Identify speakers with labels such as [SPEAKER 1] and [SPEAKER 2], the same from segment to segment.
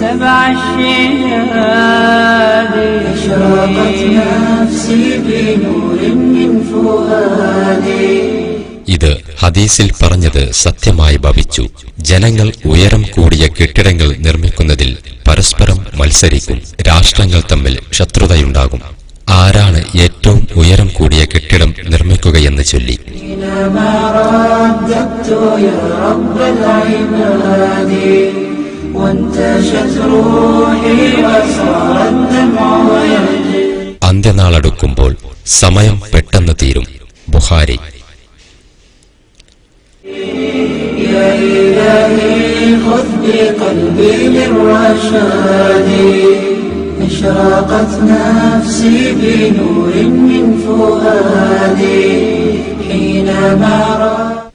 [SPEAKER 1] سبع الشهاد أشرقت نفسي بنور من فؤادي.
[SPEAKER 2] ഇത് ഹദീസിൽ പറഞ്ഞത് സത്യമായി ഭവിച്ചു. ജനങ്ങൾ ഉയരം കൂടിയ കെട്ടിടങ്ങൾ നിർമ്മിക്കുന്നതിൽ പരസ്പരം മത്സരിക്കും. രാഷ്ട്രങ്ങൾ തമ്മിൽ ശത്രുതയുണ്ടാകും. ആരാണ് ഏറ്റവും ഉയരം കൂടിയ കെട്ടിടം നിർമ്മിക്കുകയെന്ന് ചൊല്ലി. അന്ത്യനാളടുക്കുമ്പോൾ സമയം പെട്ടെന്ന് തീരും. ബുഖാരി.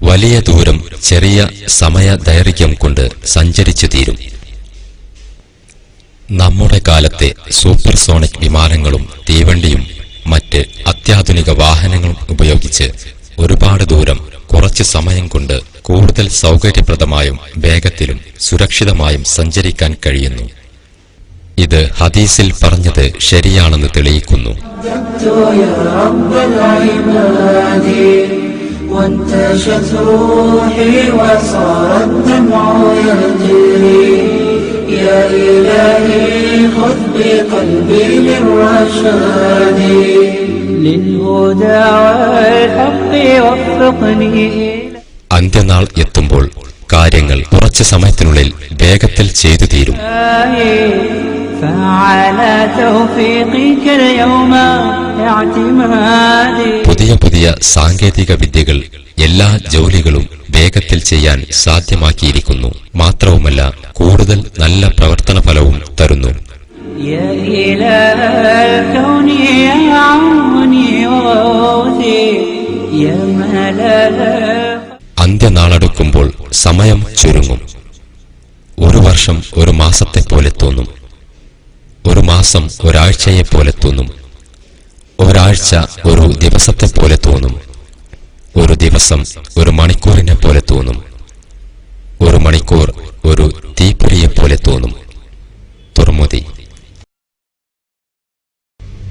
[SPEAKER 2] വലിയ ദൂരം ചെറിയ സമയദൈർഘ്യം കൊണ്ട് സഞ്ചരിച്ചു തീരും. നമ്മുടെ കാലത്തെ സൂപ്പർസോണിക് വിമാനങ്ങളും തീവണ്ടിയും മറ്റ് അത്യാധുനിക വാഹനങ്ങളും ഉപയോഗിച്ച് ഒരുപാട് ദൂരം കുറച്ച് സമയം കൊണ്ട് കൂടുതൽ സൗകര്യപ്രദമായും വേഗത്തിലും സുരക്ഷിതമായും സഞ്ചരിക്കാൻ കഴിയുന്നു. ഇത് ഹദീസിൽ പറഞ്ഞത് ശരിയാണെന്ന് തെളിയിക്കുന്നു. അന്ത്യനാൾ എത്തുമ്പോൾ കാര്യങ്ങൾ കുറച്ച് സമയത്തിനുള്ളിൽ വേഗത്തിൽ ചെയ്തു തീരും. പുതിയ പുതിയ സാങ്കേതിക വിദ്യകൾ എല്ലാ ജോലികളും വേഗത്തിൽ ചെയ്യാൻ സാധ്യമാക്കിയിരിക്കുന്നു. മാത്രവുമല്ല കൂടുതൽ നല്ല പ്രവർത്തന ഫലവും തരുന്നു. അന്ത്യനാളടുക്കുമ്പോൾ സമയം ചുരുങ്ങും. ഒരു വർഷം ഒരു മാസത്തെപ്പോലെ തോന്നും. ഒരു മാസം ഒരാഴ്ചയെപ്പോലെ തോന്നും. ഒരാഴ്ച ഒരു ദിവസത്തെപ്പോലെ തോന്നും. ഒരു ദിവസം ഒരു മണിക്കൂറിനെ പോലെ തോന്നും. ഒരു മണിക്കൂർ ഒരു തീപ്പൊരിയെപ്പോലെ തോന്നും. തുർമുദി.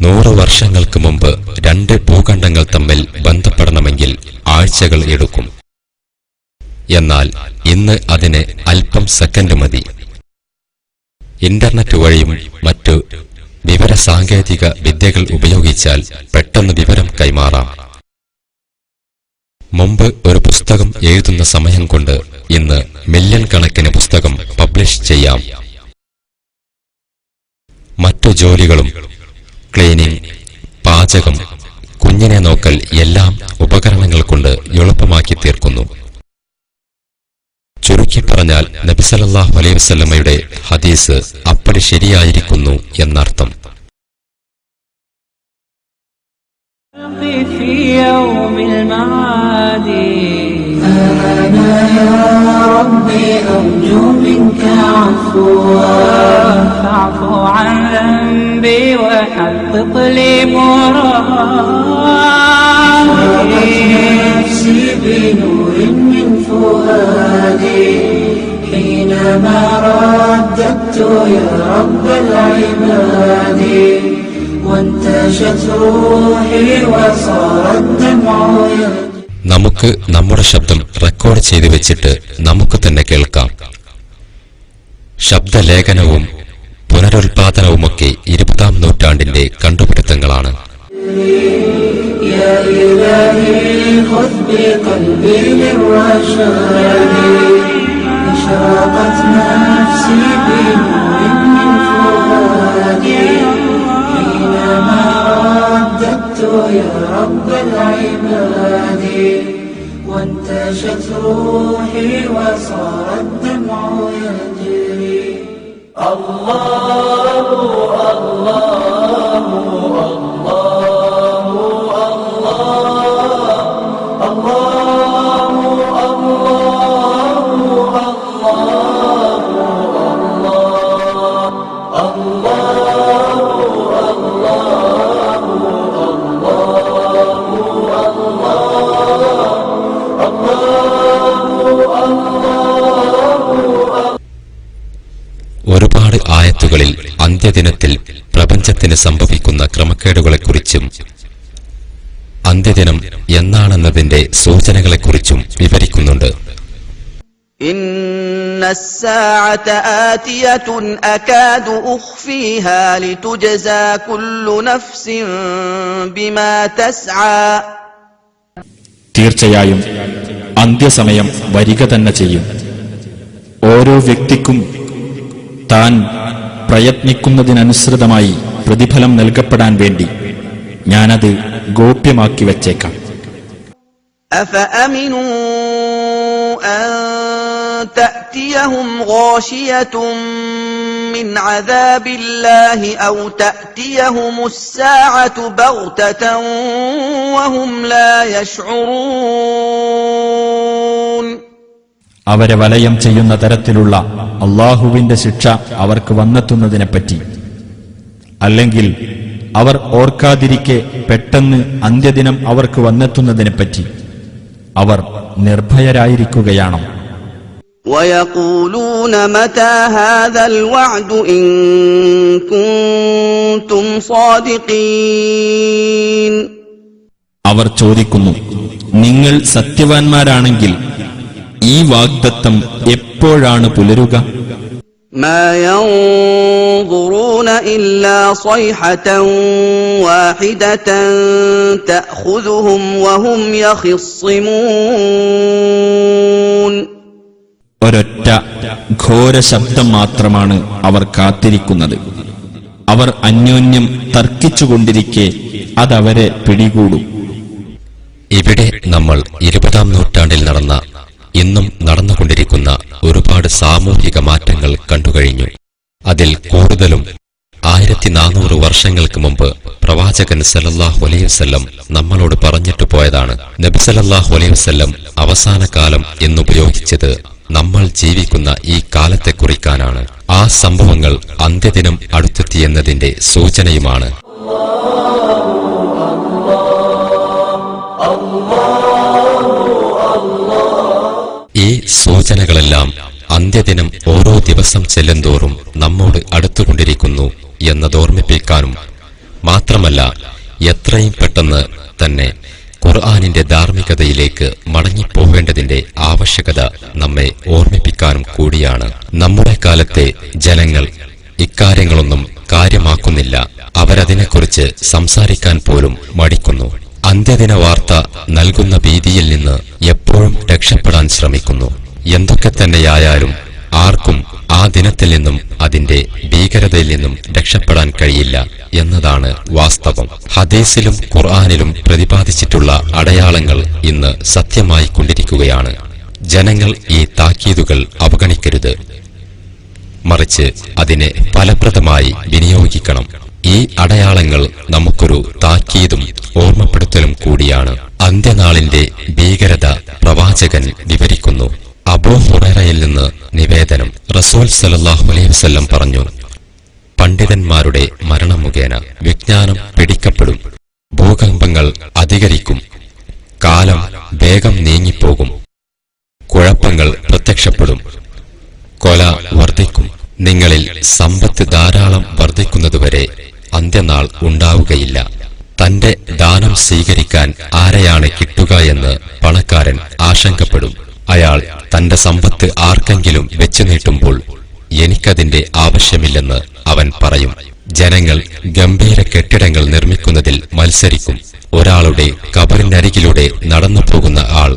[SPEAKER 2] 100 വർഷങ്ങൾക്ക് മുമ്പ് 2 ഭൂഖണ്ഡങ്ങൾ തമ്മിൽ ബന്ധപ്പെടണമെങ്കിൽ ആഴ്ചകൾ എടുക്കും. എന്നാൽ ഇന്ന് അതിന് അല്പം സെക്കൻഡ് മതി. ഇന്റർനെറ്റ് വഴിയും മറ്റു വിവരസാങ്കേതിക വിദ്യകൾ ഉപയോഗിച്ചാൽ പെട്ടെന്ന് വിവരം കൈമാറാം. മുമ്പ് ഒരു പുസ്തകം എഴുതുന്ന സമയം കൊണ്ട് ഇന്ന് മില്യൺ കണക്കിന് പുസ്തകം പബ്ലിഷ് ചെയ്യാം. മറ്റു ജോലികളും ക്ലീനിംഗ്, പാചകം, കുഞ്ഞിനെ നോക്കൽ എല്ലാം ഉപകരണങ്ങൾ കൊണ്ട് എളുപ്പമാക്കി തീർക്കുന്നു. ചുരുക്കി പറഞ്ഞാൽ നബി സല്ലല്ലാഹു അലൈഹി വസല്ലമയുടെ ഹദീസ് അപ്പടി ശരിയായിരിക്കുന്നു എന്നർത്ഥം.
[SPEAKER 1] حينما رددت يا رب العباد وانتشت روحي وصار الدمع
[SPEAKER 2] നമുക്ക് നമ്മുടെ ശബ്ദം റെക്കോർഡ് ചെയ്തു വെച്ചിട്ട് നമുക്ക് തന്നെ കേൾക്കാം. ശബ്ദലേഖനവും പുനരുൽപാദനവുമൊക്കെ 20ാം നൂറ്റാണ്ടിന്റെ കണ്ടുപിടുത്തങ്ങളാണ്.
[SPEAKER 1] وانتشت روحي وصار الدمع يجري. الله الله الله الله
[SPEAKER 2] ഒരുപാട് ആയത്തുകളിൽ അന്ത്യദിനത്തിൽ പ്രപഞ്ചത്തിന് സംഭവിക്കുന്ന ക്രമക്കേടുകളെക്കുറിച്ചും അന്ത്യദിനം എന്നാണെന്നതിന്റെ സൂചനകളെക്കുറിച്ചും വിവരിക്കുന്നുണ്ട്.
[SPEAKER 3] إن الساعة آتية أكاد أخفيها لتجزى كل نفس بما تسعى.
[SPEAKER 4] തീർച്ചയായും അന്ത്യസമയം വരിക തന്നെ ചെയ്യും. ഓരോ വ്യക്തിക്കും താൻ പ്രയത്നിക്കുന്നതിനനുസൃതമായി പ്രതിഫലം നൽകപ്പെടാൻ വേണ്ടി ഞാനത് ഗോപ്യമാക്കി വച്ചേക്കാം.
[SPEAKER 3] أفأمنوا أن تأتيهم غاشية من عذاب الله أو تأتيهم الساعة بغتة وهم لا يشعرون.
[SPEAKER 4] അവരെ വലയം ചെയ്യുന്ന തരത്തിലുള്ള അള്ളാഹുവിന്റെ ശിക്ഷ അവർക്ക് വന്നെത്തുന്നതിനെപ്പറ്റി, അല്ലെങ്കിൽ അവർ ഓർക്കാതിരിക്കെ പെട്ടെന്ന് അന്ത്യദിനം അവർക്ക് വന്നെത്തുന്നതിനെപ്പറ്റി അവർ നിർഭയരായിരിക്കുകയാണോ?
[SPEAKER 3] ويقولون متى هذا الوعد إن كنتم صادقين.
[SPEAKER 4] അവർ ചോദിക്കുന്നു, നിങ്ങൾ സത്യവാൻമാരാണെങ്കിൽ ഈ വാഗ്ദത്തം എപ്പോഴാണ് പുലരുക?
[SPEAKER 3] ما ينظرون إلا صيحة واحدة تأخذهم وهم يخصمون.
[SPEAKER 4] ഒരൊറ്റ ഘോര ശബ്ദം മാത്രമാണ് അവർ കാത്തിരിക്കുന്നത്. അവർ അന്യോന്യം തർക്കിച്ചുകൊണ്ടിരിക്കെ അതവരെ പിടികൂടും.
[SPEAKER 2] ഇവിടെ നമ്മൾ 20-ാം നൂറ്റാണ്ടിൽ നടന്ന, ഇന്നും നടന്നുകൊണ്ടിരിക്കുന്ന ഒരുപാട് സാമൂഹിക മാറ്റങ്ങൾ കണ്ടുകഴിഞ്ഞു. അതിൽ കൂടുതലും 1400 വർഷങ്ങൾക്ക് മുമ്പ് പ്രവാചകൻ സല്ലല്ലാഹു അലൈഹി വസല്ലം നമ്മളോട് പറഞ്ഞിട്ട് പോയതാണ്. നബി സല്ലല്ലാഹു അലൈഹി വസല്ലം അവസാന കാലം എന്നുപയോഗിച്ചത് നമ്മൾ ജീവിക്കുന്ന ഈ കാലത്തെ കുറിക്കാനാണ്. ആ സംഭവങ്ങൾ അന്ത്യദിനം അടുത്തെത്തിയെന്നതിന്റെ സൂചനയുമാണ്. ഈ സൂചനകളെല്ലാം അന്ത്യദിനം ഓരോ ദിവസം ചെല്ലുന്തോറും നമ്മോട് അടുത്തുകൊണ്ടിരിക്കുന്നു എന്നതോർമ്മിപ്പിക്കാനും മാത്രമല്ല, എത്രയും പെട്ടെന്ന് തന്നെ ഖുർആനിന്റെ ധാർമ്മികതയിലേക്ക് മടങ്ങിപ്പോവേണ്ടതിന്റെ ആവശ്യകത നമ്മെ ഓർമ്മിപ്പിക്കാനും കൂടിയാണ്. നമ്മുടെ കാലത്തെ ജനങ്ങൾ ഇക്കാര്യങ്ങളൊന്നും കാര്യമാക്കുന്നില്ല. അവരതിനെക്കുറിച്ച് സംസാരിക്കാൻ പോലും മടിക്കുന്നു. അന്ത്യദിന വാർത്ത നൽകുന്ന ഭീതിയിൽ നിന്ന് എപ്പോഴും രക്ഷപ്പെടാൻ ശ്രമിക്കുന്നു. എന്തൊക്കെ തന്നെയായാലും ആർക്കും ആ ദിനത്തിൽ നിന്നും അതിന്റെ ഭീകരതയിൽ നിന്നും രക്ഷപ്പെടാൻ കഴിയില്ല എന്നതാണ് വാസ്തവം. ഹദീസിലും ഖുർആനിലും പ്രതിപാദിച്ചിട്ടുള്ള അടയാളങ്ങൾ ഇന്ന് സത്യമായി കൊണ്ടിരിക്കുകയാണ്. ജനങ്ങൾ ഈ താക്കീതുകൾ അവഗണിക്കരുത്, മറിച്ച് അതിനെ ഫലപ്രദമായി വിനിയോഗിക്കണം. ഈ അടയാളങ്ങൾ നമുക്കൊരു താക്കീതും ഓർമ്മപ്പെടുത്തലും കൂടിയാണ്. അന്ത്യനാളിന്റെ ഭീകരത പ്രവാചകൻ വിവരിക്കുന്നു. അബൂ ഹുറൈറയിൽ നിന്ന് നിവേദനം, റസൂൽ സല്ലല്ലാഹു അലൈഹി വസല്ലം പറഞ്ഞു, പണ്ഡിതന്മാരുടെ മരണം മുഖേന വിജ്ഞാനം പിടിക്കപ്പെടും, ഭൂകമ്പങ്ങൾ അധികരിക്കും, കാലം വേഗം നീങ്ങിപ്പോകും, കുഴപ്പങ്ങൾ പ്രത്യക്ഷപ്പെടും, കൊല വർദ്ധിക്കും, നിങ്ങളിൽ സമ്പത്ത് ധാരാളം വർദ്ധിക്കുന്നതുവരെ അന്ത്യനാൾ ഉണ്ടാവുകയില്ല. തന്റെ ദാനം സ്വീകരിക്കാൻ ആരെയാണ് കിട്ടുക എന്ന് പണക്കാരൻ ആശങ്കപ്പെടും. അയാൾ തന്റെ സമ്പത്ത് ആർക്കെങ്കിലും വെച്ചു നീട്ടുമ്പോൾ എനിക്കതിന്റെ ആവശ്യമില്ലെന്ന് അവൻ പറയും. ജനങ്ങൾ ഗംഭീര കെട്ടിടങ്ങൾ നിർമ്മിക്കുന്നതിൽ മത്സരിക്കും. ഒരാളുടെ കബറിനരികിലൂടെ നടന്നു പോകുന്ന ആൾ,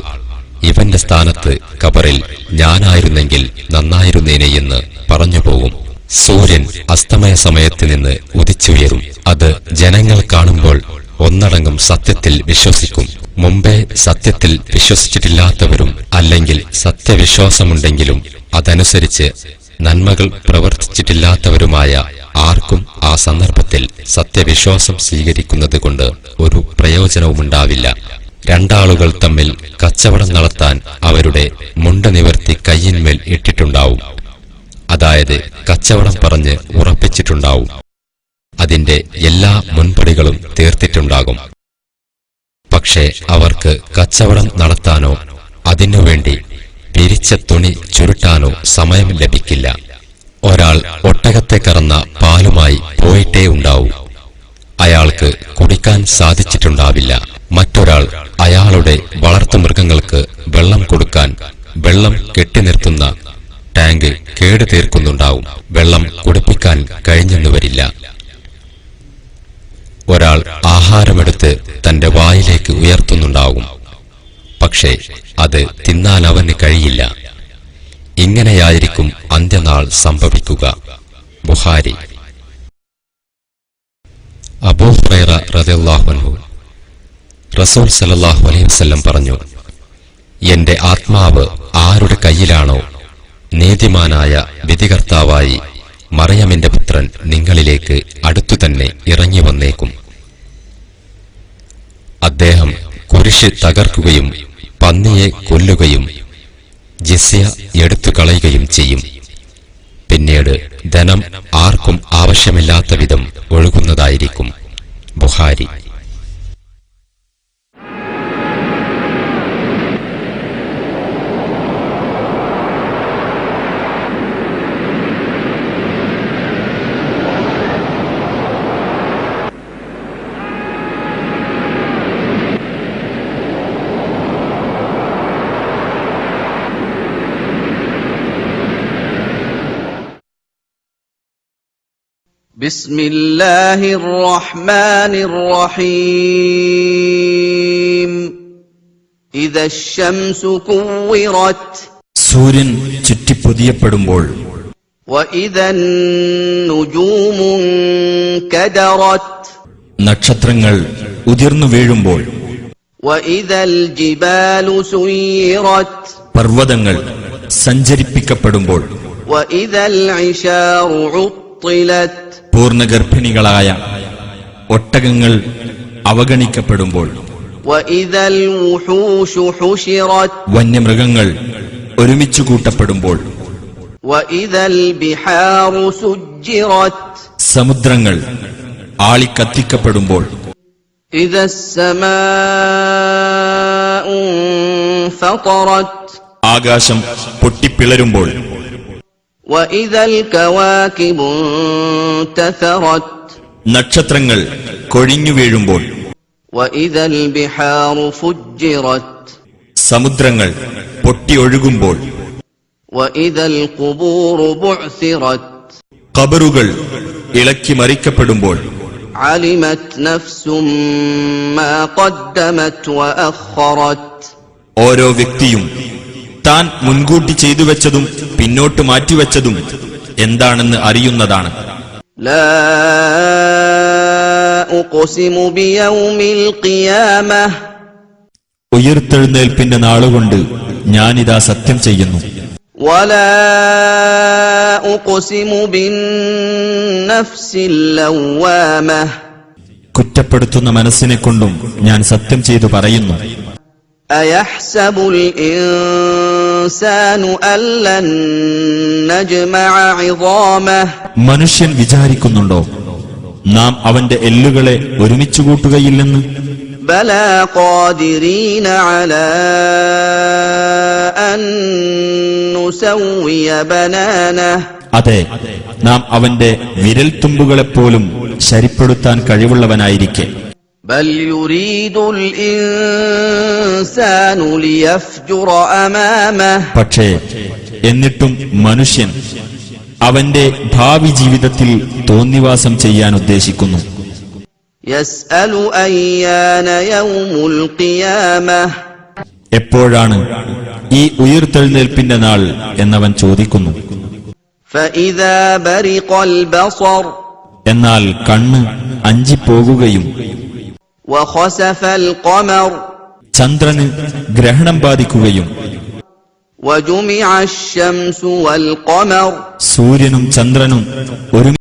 [SPEAKER 2] ഇവന്റെ സ്ഥാനത്ത് കബറിൽ ഞാനായിരുന്നെങ്കിൽ നന്നായിരുന്നേനെ എന്ന് പറഞ്ഞുപോകും. സൂര്യൻ അസ്തമയ സമയത്ത് നിന്ന് ഉദിച്ചുയരും. അത് ജനങ്ങൾ കാണുമ്പോൾ ഒന്നടങ്കം സത്യത്തിൽ വിശ്വസിക്കും. മുമ്പേ സത്യത്തിൽ വിശ്വസിച്ചിട്ടില്ലാത്തവരും അല്ലെങ്കിൽ സത്യവിശ്വാസമുണ്ടെങ്കിലും അതനുസരിച്ച് നന്മകൾ പ്രവർത്തിച്ചിട്ടില്ലാത്തവരുമായ ആർക്കും ആ സന്ദർഭത്തിൽ സത്യവിശ്വാസം സ്വീകരിക്കുന്നത് കൊണ്ട് ഒരു പ്രയോജനവുമുണ്ടാവില്ല. രണ്ടാളുകൾ തമ്മിൽ കച്ചവടം നടത്താൻ അവരുടെ മുണ്ട നിവർത്തി കയ്യിന്മേൽ ഇട്ടിട്ടുണ്ടാവും. അതായത് കച്ചവടം പറഞ്ഞ് ഉറപ്പിച്ചിട്ടുണ്ടാവും. അതിന്റെ എല്ലാ മുൻപടികളും തീർത്തിട്ടുണ്ടാകും. പക്ഷേ അവർക്ക് കച്ചവടം നടത്താനോ അതിനുവേണ്ടി പിരിച്ച തുണി ചുരുട്ടാനോ സമയം ലഭിക്കില്ല. ഒരാൾ ഒട്ടകത്തെ കറന്ന പാലുമായി പോയിട്ടേ ഉണ്ടാവൂ. അയാൾക്ക് കുടിക്കാൻ സാധിച്ചിട്ടുണ്ടാവില്ല. മറ്റൊരാൾ അയാളുടെ വളർത്തുമൃഗങ്ങൾക്ക് വെള്ളം കൊടുക്കാൻ വെള്ളം കെട്ടിനിർത്തുന്ന ടാങ്ക് കേട് തീർക്കുന്നുണ്ടാവും. വെള്ളം കുടിപ്പിക്കാൻ കഴിഞ്ഞെന്നു വരില്ല. ഒരാൾ ആഹാരമെടുത്ത് തന്റെ വായിലേക്ക് ഉയർത്തുന്നുണ്ടാവും. പക്ഷേ അത് തിന്നാൻ അവന് കഴിയില്ല. ഇങ്ങനെയായിരിക്കും അന്ത്യനാൾ സംഭവിക്കുക. ബുഖാരി. അബൂ ഹുറൈറ റളിയല്ലാഹു അൻഹു റസൂൽ സല്ലല്ലാഹു അലൈഹി വസല്ലം പറഞ്ഞു, എന്റെ ആത്മാവ് ആരുടെ കയ്യിലാണോ നീതിമാനായ വിധികർത്താവായി മറിയമിന്റെ പുത്രൻ നിങ്ങളിലേക്ക് അടുത്തുതന്നെ ഇറങ്ങി വന്നേക്കും. അദ്ദേഹം കുരിശ് തകർക്കുകയും പന്നിയെ കൊല്ലുകയും ജിസ്യ എടുത്തു കളയുകയും ചെയ്യും. പിന്നീട് ധനം ആർക്കും ആവശ്യമില്ലാത്ത വിധം ഒഴുകുന്നതായിരിക്കും. ബുഖാരി.
[SPEAKER 3] بسم الله الرحمن الرحيم إذا الشمس كورت
[SPEAKER 4] സൂര്യൻ ചുറ്റിപ്പൊതിയപ്പെടുമ്പോൾ
[SPEAKER 3] وإذا النجوم انكدرت
[SPEAKER 4] നക്ഷത്രങ്ങൾ ഉതിർന്നു വീഴുമ്പോൾ
[SPEAKER 3] وإذا الجبال سيرت
[SPEAKER 4] പർവ്വതങ്ങൾ സഞ്ചരിപ്പിക്കപ്പെടുമ്പോൾ
[SPEAKER 3] وإذا العشار عطلت
[SPEAKER 4] പൂർണ്ണഗർഭിണികളായ ഒട്ടകങ്ങൾ അവഗണിക്കപ്പെടുമ്പോൾ
[SPEAKER 3] وإذا الوحوش حشرت
[SPEAKER 4] വന്യമൃഗങ്ങൾ ഒരുമിച്ചു കൂട്ടപ്പെടുമ്പോൾ
[SPEAKER 3] وإذا البحار سجرت
[SPEAKER 4] സമുദ്രങ്ങൾ ആളിക്കത്തിക്കപ്പെടുമ്പോൾ
[SPEAKER 3] إذا السماء انفطرت
[SPEAKER 4] ആകാശം പൊട്ടിപ്പിളരുമ്പോൾ
[SPEAKER 3] وإذا الكواكب انتثرت
[SPEAKER 4] നക്ഷത്രങ്ങൾ കൊഴിഞ്ഞു വീഴുമ്പോൾ
[SPEAKER 3] وإذا البحار فجرت
[SPEAKER 4] സമുദ്രങ്ങൾ പൊട്ടിയൊഴുകുമ്പോൾ
[SPEAKER 3] وإذا القبور بعثرت
[SPEAKER 4] ഖബറുകൾ ഇളക്കി മറിക്കപ്പെടുമ്പോൾ
[SPEAKER 3] علمت نفس ما قدمت وأخرت
[SPEAKER 4] ഓരോ വ്യക്തിയും താൻ മുൻകൂട്ടി ചെയ്തു വെച്ചതും പിന്നോട്ട് മാറ്റിവെച്ചതും എന്താണെന്ന് അറിയുന്നതാണ്.
[SPEAKER 3] لا أقسم بيوم القيامة
[SPEAKER 4] ഉയിർത്തെഴുന്നേൽപ്പിന്റെ നാളുകൊണ്ട് ഞാനിതാ സത്യം ചെയ്യുന്നു.
[SPEAKER 3] ولا أقسم بالنفس اللوامة
[SPEAKER 4] കുറ്റപ്പെടുത്തുന്ന മനസ്സിനെ കൊണ്ടും ഞാൻ സത്യം ചെയ്തു പറയുന്നു.
[SPEAKER 3] أيحسب الإنسان أن لن نجمع عظامه
[SPEAKER 4] മനുഷ്യൻ വിചാരിക്കുന്നുണ്ടോ നാം അവന്റെ എല്ലുകളെ ഒരുമിച്ചു കൂട്ടുകയില്ലെന്ന്?
[SPEAKER 3] بلى قادرين على أن نسوي بنانه
[SPEAKER 4] അതെ, നാം അവന്റെ വിരൽത്തുമ്പുകളെപ്പോലും ശരിപ്പെടുത്താൻ കഴിവുള്ളവനായിരിക്കെ.
[SPEAKER 3] بل يريد الإنسان ليفجر أمامه
[SPEAKER 4] പക്ഷേ എന്നിട്ടും മനുഷ്യൻ അവന്റെ ഭാവി ജീവിതത്തിൽ തോന്നിവാസം ചെയ്യാൻ ഉദ്ദേശിക്കുന്നു.
[SPEAKER 3] يسأل أيان يوم القيامة
[SPEAKER 4] എപ്പോഴാണ് ഈ ഉയിർത്തെഴുന്നേൽപ്പിന്റെ നാൾ എന്നവൻ ചോദിക്കുന്നു.
[SPEAKER 3] فإذا برق البصر
[SPEAKER 4] എന്നാൽ കണ്ണ് അഞ്ചിപ്പോകുകയും
[SPEAKER 3] وخسف القمر
[SPEAKER 4] ചന്ദ്രന് ഗ്രഹണം ബാധിക്കുകയും
[SPEAKER 3] وجمع الشمس والقمر
[SPEAKER 4] സൂര്യനും ചന്ദ്രനും ഒരുമിച്ച്